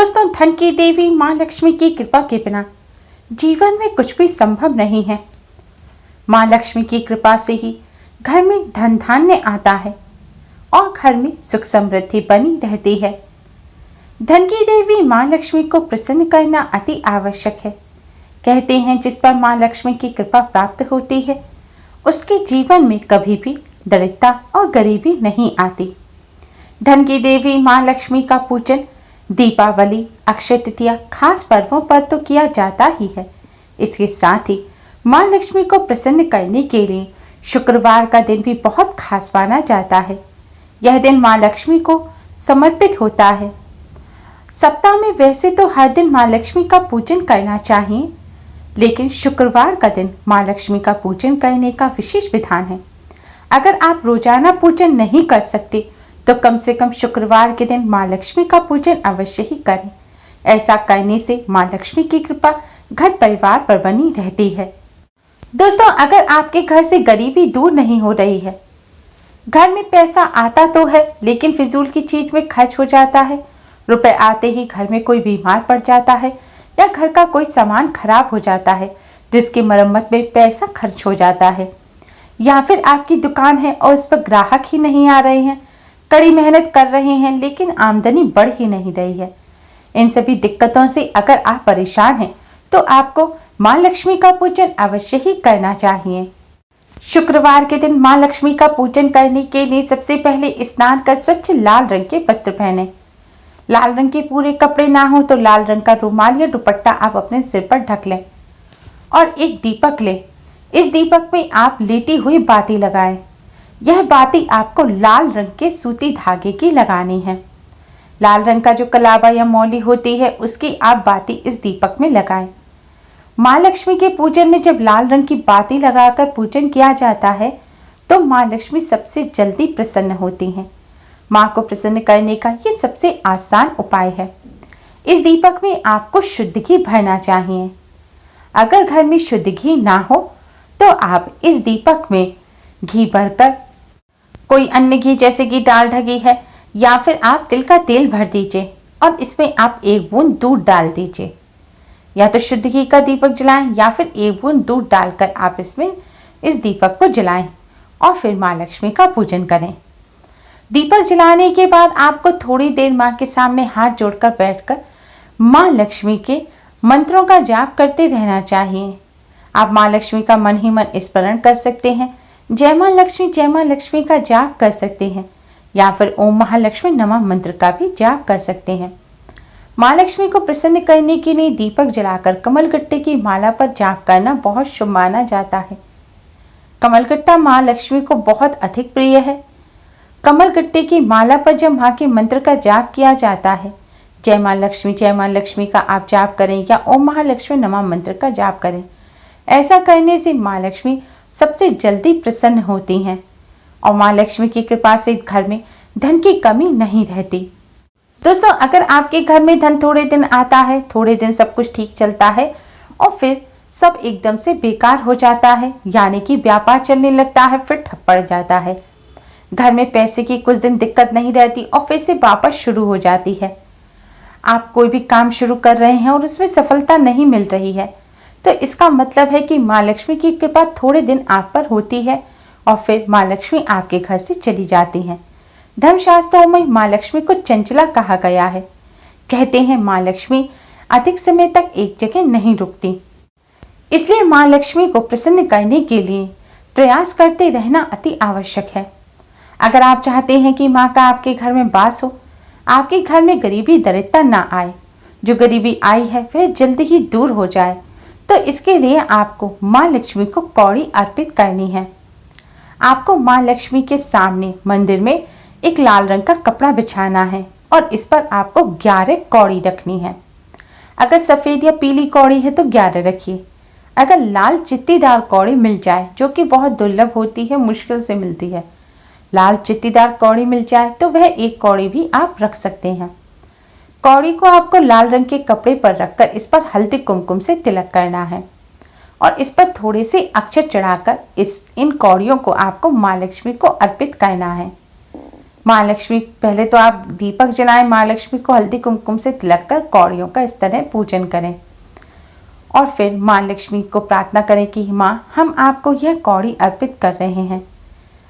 दोस्तों, धन की देवी माँ लक्ष्मी की कृपा के बिना जीवन में कुछ भी संभव नहीं है। माँ लक्ष्मी की कृपा से ही घर में धन धान्य आता है और घर में सुख समृद्धि बनी रहती है। धन की देवी माँ लक्ष्मी को प्रसन्न करना अति आवश्यक है। कहते हैं जिस पर माँ लक्ष्मी की कृपा प्राप्त होती है उसके जीवन में कभी भी दरिद्रता और गरीबी नहीं आती। धन की देवी माँ लक्ष्मी का पूजन दीपावली, अक्षय तृतीया खास पर्वों पर तो किया जाता ही है। इसके साथ ही माँ लक्ष्मी को प्रसन्न करने के लिए शुक्रवार का दिन भी बहुत खास माना जाता है। यह दिन माँ लक्ष्मी को समर्पित होता है। सप्ताह में वैसे तो हर दिन माँ लक्ष्मी का पूजन करना चाहिए, लेकिन शुक्रवार का दिन माँ लक्ष्मी का पूजन करने का विशेष विधान है। अगर आप रोजाना पूजन नहीं कर सकते तो कम से कम शुक्रवार के दिन माँ लक्ष्मी का पूजन अवश्य ही करें। ऐसा करने से माँ लक्ष्मी की कृपा घर परिवार पर बनी रहती है। दोस्तों, अगर आपके घर से गरीबी दूर नहीं हो रही है, घर में पैसा आता तो है लेकिन फिजूल की चीज में खर्च हो जाता है, रुपए आते ही घर में कोई बीमार पड़ जाता है या घर का कोई सामान खराब हो जाता है जिसकी मरम्मत में पैसा खर्च हो जाता है, या फिर आपकी दुकान है और उस पर ग्राहक ही नहीं आ रहे हैं, कड़ी मेहनत कर रहे हैं लेकिन आमदनी बढ़ ही नहीं रही है। इन सभी दिक्कतों से अगर आप परेशान हैं तो आपको माँ लक्ष्मी का पूजन अवश्य ही करना चाहिए। शुक्रवार के दिन माँ लक्ष्मी का पूजन करने के लिए सबसे पहले स्नान कर स्वच्छ लाल रंग के वस्त्र पहने। लाल रंग के पूरे कपड़े ना हो तो लाल रंग का रुमाल या दुपट्टा आप अपने सिर पर ढक लें और एक दीपक लें। इस दीपक में आप लेटी हुई बाती लगाएं। यह बाती आपको लाल रंग के सूती धागे की लगानी है। लाल रंग का जो कलावा या मौली होती है उसकी आप बाती इस दीपक में लगाएं। माँ लक्ष्मी के पूजन में जब लाल रंग की बाती लगाकर पूजन किया जाता है तो माँ लक्ष्मी सबसे जल्दी प्रसन्न होती हैं। माँ को प्रसन्न करने का ये सबसे आसान उपाय है। इस दीपक में आपको शुद्ध घी भरना चाहिए। अगर घर में शुद्ध घी ना हो तो आप इस दीपक में घी भरकर कोई अन्य घी जैसे कि डालडा घी है या फिर आप तिल का तेल भर दीजिए और इसमें आप एक बूंद दूध डाल दीजिए। या तो शुद्ध घी का दीपक जलाएं या फिर एक बूंद दूध डालकर आप इसमें इस दीपक को जलाएं और फिर माँ लक्ष्मी का पूजन करें। दीपक जलाने के बाद आपको थोड़ी देर माँ के सामने हाथ जोड़कर बैठकर माँ लक्ष्मी के मंत्रों का जाप करते रहना चाहिए। आप माँ लक्ष्मी का मन ही मन स्मरण कर सकते हैं, जय माँ लक्ष्मी का जाप कर सकते हैं या फिर ओम महालक्ष्मी नमः मंत्र का भी जाप कर सकते हैं। माँ लक्ष्मी को प्रसन्न करने के लिए दीपक जलाकर कमलगट्टे की माला पर जाप करना बहुत शुभ माना जाता है। कमलगट्टा माँ लक्ष्मी को बहुत अधिक प्रिय है। कमलगट्टे की माला पर जब माँ के मंत्र का जाप किया जाता है, जय माँ लक्ष्मी का आप जाप करें या ओम महालक्ष्मी नमः मंत्र का जाप करें। ऐसा करने से माँ लक्ष्मी सबसे जल्दी प्रसन्न होती हैं और माँ लक्ष्मी की कृपा से घर में धन की कमी नहीं रहती। दोस्तों, अगर आपके घर में धन थोड़े दिन आता है, थोड़े दिन सब कुछ ठीक चलता है और फिर सब एकदम से बेकार हो जाता है, यानी कि व्यापार चलने लगता है फिर ठप पड़ जाता है, घर में पैसे की कुछ दिन दिक्कत नहीं रहती और फिर से वापस शुरू हो जाती है, आप कोई भी काम शुरू कर रहे हैं और उसमें सफलता नहीं मिल रही है, तो इसका मतलब है कि माँ लक्ष्मी की कृपा थोड़े दिन आप पर होती है और फिर माँ लक्ष्मी आपके घर से चली जाती हैं। धर्मशास्त्रों में माँ लक्ष्मी को चंचला कहा गया है। कहते हैं माँ लक्ष्मी अधिक समय तक एक जगह नहीं रुकती, इसलिए माँ लक्ष्मी को प्रसन्न करने के लिए प्रयास करते रहना अति आवश्यक है। अगर आप चाहते हैं कि माँ का आपके घर में वास हो, आपके घर में गरीबी दरिद्रता ना आए, जो गरीबी आई है वह जल्दी ही दूर हो जाए, तो इसके लिए आपको माँ लक्ष्मी को कौड़ी अर्पित करनी है। आपको माँ लक्ष्मी के सामने मंदिर में एक लाल रंग का कपड़ा बिछाना है और इस पर आपको 11 कौड़ी रखनी है। अगर सफेद या पीली कौड़ी है तो 11 रखिए। अगर लाल चित्तीदार कौड़ी मिल जाए, जो कि बहुत दुर्लभ होती है, मुश्किल से मिलती है, लाल चित्तीदार कौड़ी मिल जाए तो वह एक कौड़ी भी आप रख सकते हैं। कौड़ी को आपको लाल रंग के कपड़े पर रखकर इस पर हल्दी कुमकुम से तिलक करना है और इस पर थोड़े से अक्षर चढ़ाकर इन कौड़ियों को आपको माँ लक्ष्मी को अर्पित करना है। माँ लक्ष्मी, पहले तो आप दीपक जलाएं, माँ लक्ष्मी को हल्दी कुमकुम से तिलक कर कौड़ियों का इस तरह पूजन करें और फिर माँ लक्ष्मी को प्रार्थना करें कि माँ, हम आपको यह कौड़ी अर्पित कर रहे हैं,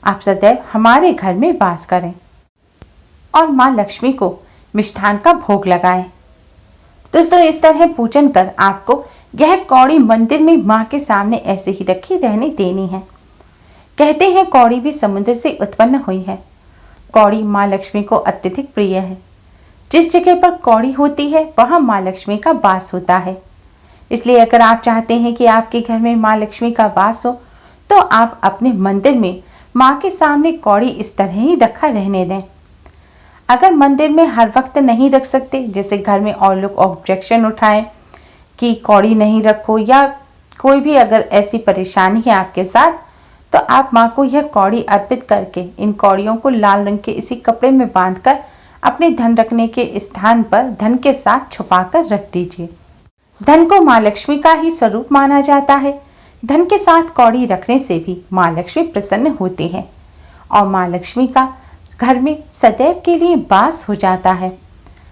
आप सदैव हमारे घर में वास करें। और माँ लक्ष्मी को मिष्ठान का भोग लगाएं। दोस्तों, इस तरह पूजन कर आपको यह कौड़ी मंदिर में माँ के सामने ऐसे ही रखी रहने देनी है। कहते हैं कौड़ी भी समुद्र से उत्पन्न हुई है। कौड़ी माँ लक्ष्मी को अत्यधिक प्रिय है। जिस जगह पर कौड़ी होती है वहां माँ लक्ष्मी का वास होता है। इसलिए अगर आप चाहते हैं कि आपके घर में माँ लक्ष्मी का वास हो तो आप अपने मंदिर में माँ के सामने कौड़ी इस तरह ही रखा रहने दें। अगर मंदिर में हर वक्त नहीं रख सकते, जैसे घर में और लोग ऑब्जेक्शन उठाएं कि कौड़ी नहीं रखो, या कोई भी अगर ऐसी परेशानी है आपके साथ, तो आप माँ को यह कौड़ी अर्पित करके इन कौड़ियों को लाल रंग के इसी कपड़े में बांधकर अपने धन रखने के स्थान पर धन के साथ छुपाकर रख दीजिए। धन को माँ लक्ष्मी का ही स्वरूप माना जाता है। धन के साथ कौड़ी रखने से भी माँ लक्ष्मी प्रसन्न होती है और माँ लक्ष्मी का घर में सदैव के लिए वास हो जाता है।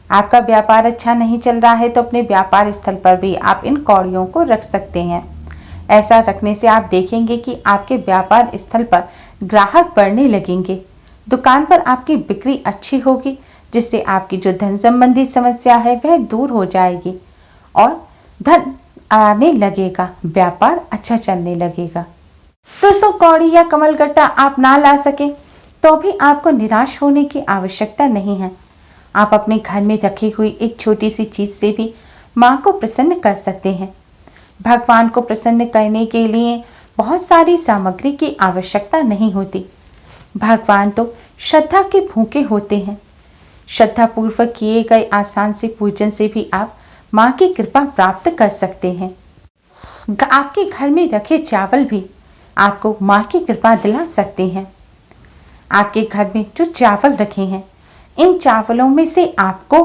आपका व्यापार अच्छा नहीं चल रहा है तो अपने व्यापार स्थल पर भी आप इन कौड़ियों को रख सकते हैं। ऐसा रखने से आप देखेंगे कि आपके व्यापार स्थल पर ग्राहक बढ़ने लगेंगे, दुकान पर आपकी बिक्री अच्छी होगी, जिससे आपकी जो धन संबंधी समस्या है वह दूर हो जाएगी और धन आने लगेगा, व्यापार अच्छा चलने लगेगा। दोस्तों, कौड़ी या कमलगट्टा आप ना ला सके तो भी आपको निराश होने की आवश्यकता नहीं है। आप अपने घर में रखी हुई एक छोटी सी चीज से भी माँ को प्रसन्न कर सकते हैं। भगवान को प्रसन्न करने के लिए बहुत सारी सामग्री की आवश्यकता नहीं होती। भगवान तो श्रद्धा के भूखे होते हैं। श्रद्धा पूर्वक किए गए आसान से पूजन से भी आप माँ की कृपा प्राप्त कर सकते हैं। आपके घर में रखे चावल भी आपको माँ की कृपा दिला सकते हैं। आपके घर में जो चावल रखे हैं, इन चावलों में से आपको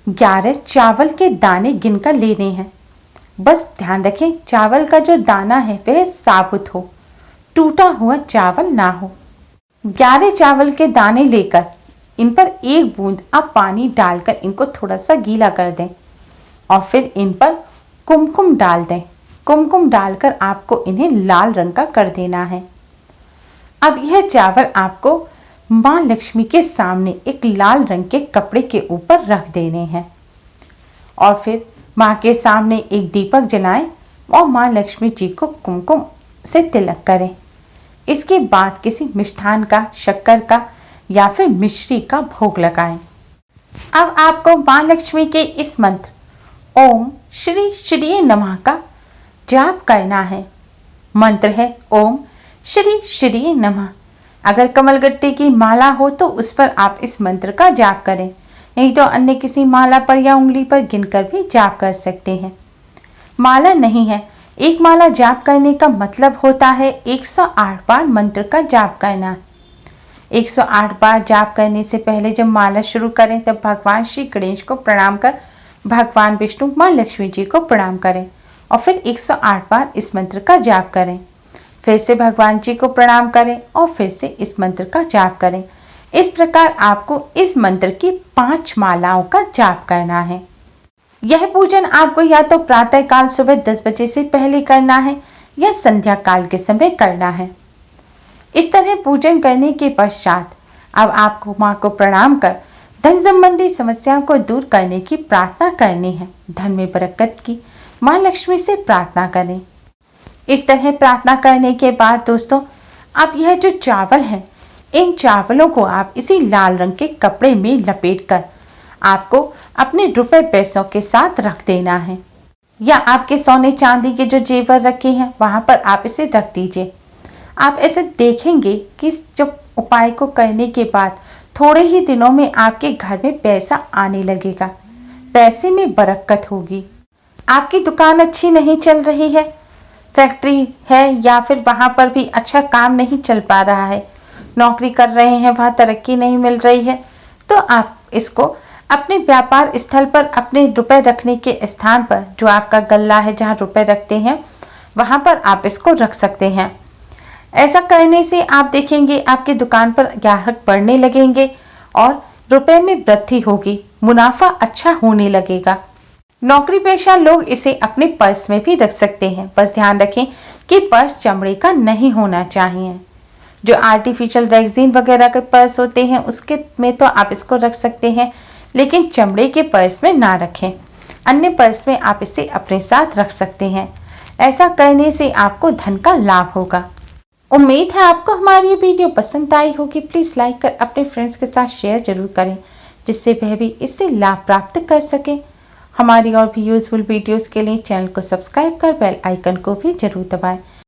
11 चावल के दाने गिनकर लेने हैं। बस ध्यान रखें, चावल का जो दाना है वह साबुत हो, टूटा हुआ चावल ना हो। 11 चावल के दाने लेकर इन पर 1 बूंद आप पानी डालकर इनको थोड़ा सा गीला कर दें और फिर इन पर कुमकुम डाल दें। कुमकुम डालकर आपको इन्हें लाल रंग का कर देना है। अब यह चावल आपको माँ लक्ष्मी के सामने एक लाल रंग के कपड़े के ऊपर रख देने हैं और फिर माँ के सामने एक दीपक जलाएं और माँ लक्ष्मी जी को कुमकुम से तिलक करें। इसके बाद किसी मिष्ठान का, शक्कर का या फिर मिश्री का भोग लगाएं। अब आपको माँ लक्ष्मी के इस मंत्र ओम श्री श्री नमः का जाप करना है। मंत्र है ओम श्री श्री नमः। अगर कमलगट्टे की माला हो तो उस पर आप इस मंत्र का जाप करें, नहीं तो अन्य किसी माला पर या उंगली पर गिनकर भी जाप कर सकते हैं। माला नहीं है, एक माला जाप करने का मतलब होता है 108 बार मंत्र का जाप करना। 108 बार जाप करने से पहले जब माला शुरू करें तब भगवान श्री गणेश को प्रणाम कर भगवान विष्णु, माँ लक्ष्मी जी को प्रणाम करें और फिर 108 बार इस मंत्र का जाप करें। फिर से भगवान जी को प्रणाम करें और फिर से इस मंत्र का जाप करें। इस प्रकार आपको इस मंत्र की 5 मालाओं का जाप करना है। यह पूजन आपको या तो प्रातः काल सुबह 10 बजे से पहले करना है या संध्या काल के समय करना है। इस तरह पूजन करने के पश्चात अब आपको माँ को प्रणाम कर धन संबंधी समस्याओं को दूर करने की प्रार्थना करनी है। धन में बरकत की माँ लक्ष्मी से प्रार्थना करें। इस तरह प्रार्थना करने के बाद दोस्तों, अब यह जो चावल है, इन चावलों को आप इसी लाल रंग के कपड़े में लपेटकर आपको अपने रुपए पैसों के साथ रख देना है, या आपके सोने चांदी के जो जेवर रखे हैं वहां पर आप इसे रख दीजिए। आप ऐसे देखेंगे कि जब उपाय को करने के बाद थोड़े ही दिनों में आपके घर में पैसा आने लगेगा, पैसे में बरकत होगी। आपकी दुकान अच्छी नहीं चल रही है, फैक्ट्री है या फिर वहां पर भी अच्छा काम नहीं चल पा रहा है, नौकरी कर रहे हैं वहां तरक्की नहीं मिल रही है, तो आप इसको अपने व्यापार स्थल पर अपने रुपए रखने के स्थान पर, जो आपका गल्ला है जहां रुपए रखते हैं वहां पर आप इसको रख सकते हैं। ऐसा करने से आप देखेंगे आपकी दुकान पर ग्राहक बढ़ने लगेंगे और रुपए में वृद्धि होगी, मुनाफा अच्छा होने लगेगा। नौकरी पेशा लोग इसे अपने पर्स में भी रख सकते हैं, बस ध्यान रखें कि पर्स चमड़े का नहीं होना चाहिए। जो आर्टिफिशियल रेक्सिन वगैरह के पर्स होते हैं उसके में तो आप इसको रख सकते हैं, लेकिन चमड़े के पर्स में ना रखें। अन्य पर्स में आप इसे अपने साथ रख सकते हैं। ऐसा करने से आपको धन का लाभ होगा। उम्मीद है आपको हमारी ये वीडियो पसंद आई होगी। प्लीज़ लाइक कर अपने फ्रेंड्स के साथ शेयर जरूर करें, जिससे वह भी इससे लाभ प्राप्त कर सके। हमारी और भी यूजफुल वीडियोस के लिए चैनल को सब्सक्राइब कर बेल आइकन को भी जरूर दबाएं।